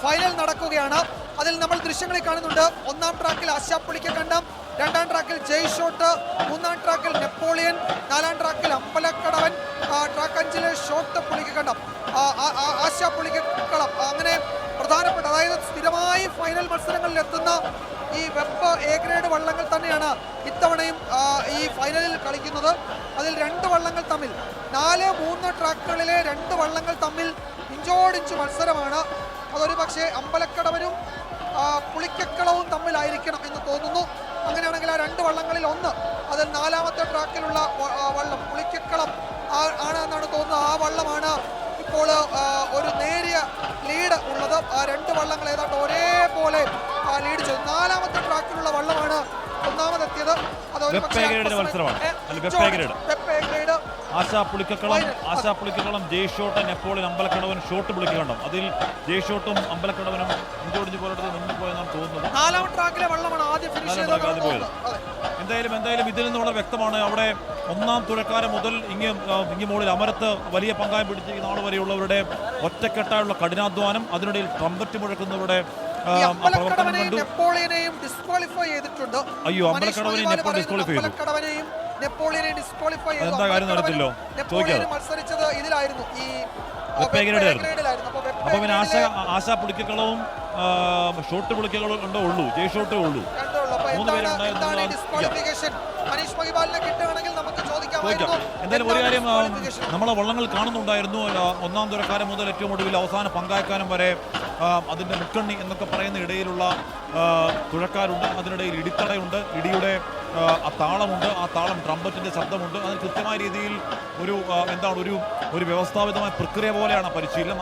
Final നടക്കുകയാണ്. അതിൽ നമ്മൾ ദൃശ്യങ്ങളിൽ കാണുന്നുണ്ട്. ഒന്നാം ട്രാക്കിൽ ആശാ പുളിക്കക്കണ്ടം, രണ്ടാം ട്രാക്കിൽ ജയ് ഷോട്ട്, മൂന്നാം ട്രാക്കിൽ നെപ്പോളിയൻ, നാലാം ട്രാക്കിൽ അമ്പലക്കടവൻ, ട്രാക്ക് 5 ഷോട്ട് പുളിക്കക്കണ്ടം, ആശാ പുളിക്കക്കളം. അങ്ങനെ പ്രധാനപ്പെട്ട, അതായത് സ്ഥിരമായി ഫൈനൽ മത്സരങ്ങളിൽ എത്തുന്ന ഈ വെബ് എ ഗ്രേഡ് വള്ളങ്ങൾ തന്നെയാണ് ഇത്തവണയും ഈ ഫൈനലിൽ കളിക്കുന്നത്. അതിൽ 2 വള്ളങ്ങൾ തമ്മിൽ 4-3 ട്രാക്കുകളിലെ 2 വള്ളങ്ങൾ തമ്മിൽ ഇഞ്ചോടിഞ്ച് മത്സരമാണ്. അതൊരു പക്ഷേ അമ്പലക്കടവനും പുളിക്കക്കളവും തമ്മിലായിരിക്കണം എന്ന് തോന്നുന്നു. അങ്ങനെയാണെങ്കിൽ ആ 2 വള്ളങ്ങളിൽ ഒന്ന്, അതിൽ 4ാമത്തെ ട്രാക്കിലുള്ള വള്ളം പുളിക്കക്കളം ആണ് എന്നാണ് തോന്നുന്നത്. ആ വള്ളമാണ് ഇപ്പോൾ ഒരു നേരിയ ലീഡ് ഉള്ളത്. ആ 2 വള്ളങ്ങൾ ഏതാണ്ട് ഒരേപോലെ ലീഡ് ചെയ്തു. 4ാമത്തെ ട്രാക്കിലുള്ള വള്ളമാണ് ഒന്നാമതെത്തിയത്. അത് ഒരു പക്ഷേ ആശാ പുളിക്കക്കളം, ജയ് ഷോട്ട്, നെപ്പോളിയൻ, അമ്പലക്കടവൻ, ഷോട്ട് പുളിക്കക്കണ്ടം. അതിൽ ജയ് ഷോട്ടും അമ്പലക്കടവനും ഇഞ്ചോടിഞ്ച് പോലത്തെ നിന്ന് പോയെന്നാണ് തോന്നുന്നത്. 4ാം ട്രാക്കിലെ വള്ളമാണ് ആദ്യം ഫിനിഷ് ചെയ്തത്. എന്തായാലും ഇതിൽ നിന്ന് വളരെ വ്യക്തമാണ്. അവിടെ ഒന്നാം തുഴക്കാരൻ മുതൽ ഇങ്ങ് മുകളിൽ അമരത്ത് വലിയ പങ്കായം പിടിച്ച് ഈ നാൾ വരെയുള്ളവരുടെ ഒറ്റക്കെട്ടായുള്ള കഠിനാധ്വാനം, അതിനിടയിൽ ട്രംപറ്റ് മുഴക്കുന്നവരുടെ പ്രവർത്തനം കണ്ടു. നെപ്പോളിയനെയും ഡിസ്ക്വാളിഫൈ ചെയ്തിട്ടുണ്ട്. അയ്യോ, അമ്പലക്കടവനെയും ഡിസ്ക്വാളിഫൈ ചെയ്തു. നെപ്പോളിയനെ ഡിസ്ക്വാളിഫൈ ചെയ്തു. എന്താ കാര്യം നടത്തില്ലോ ചോദിക്കാതെ മത്സരിച്ചത് ഇതിലായിരുന്നു, ഈ ഗ്രേഡിലായിരുന്നു. അപ്പൊ പിന്നെ ആശാ പുളിക്കക്കളവും ഷോട്ട് പുളിക്കകളും ഉള്ളൂ, ജയ് ഷോട്ടേ ഉള്ളൂ. 3 പേരുണ്ടായിരുന്നു. എന്തായാലും ഒരു കാര്യം നമ്മളെ വള്ളങ്ങൾ കാണുന്നുണ്ടായിരുന്നു. ഒന്നാം തുറക്കാരൻ മുതൽ ഏറ്റവും ഒടുവിൽ അവസാന പങ്കായക്കാരൻ വരെ അതിൻ്റെ മുക്കണ്ണി എന്നൊക്കെ പറയുന്ന ഇടയിലുള്ള തുഴക്കാരുണ്ട്. അതിനിടയിൽ ഇടിത്തടയുണ്ട്, ഇടിയുടെ ആ താളമുണ്ട്, ആ താളം ട്രംപറ്റിൻ്റെ ശബ്ദമുണ്ട്. അതിന് കൃത്യമായ രീതിയിൽ ഒരു വ്യവസ്ഥാപിതമായ പ്രക്രിയ പോലെയാണ് പരിശീലനം.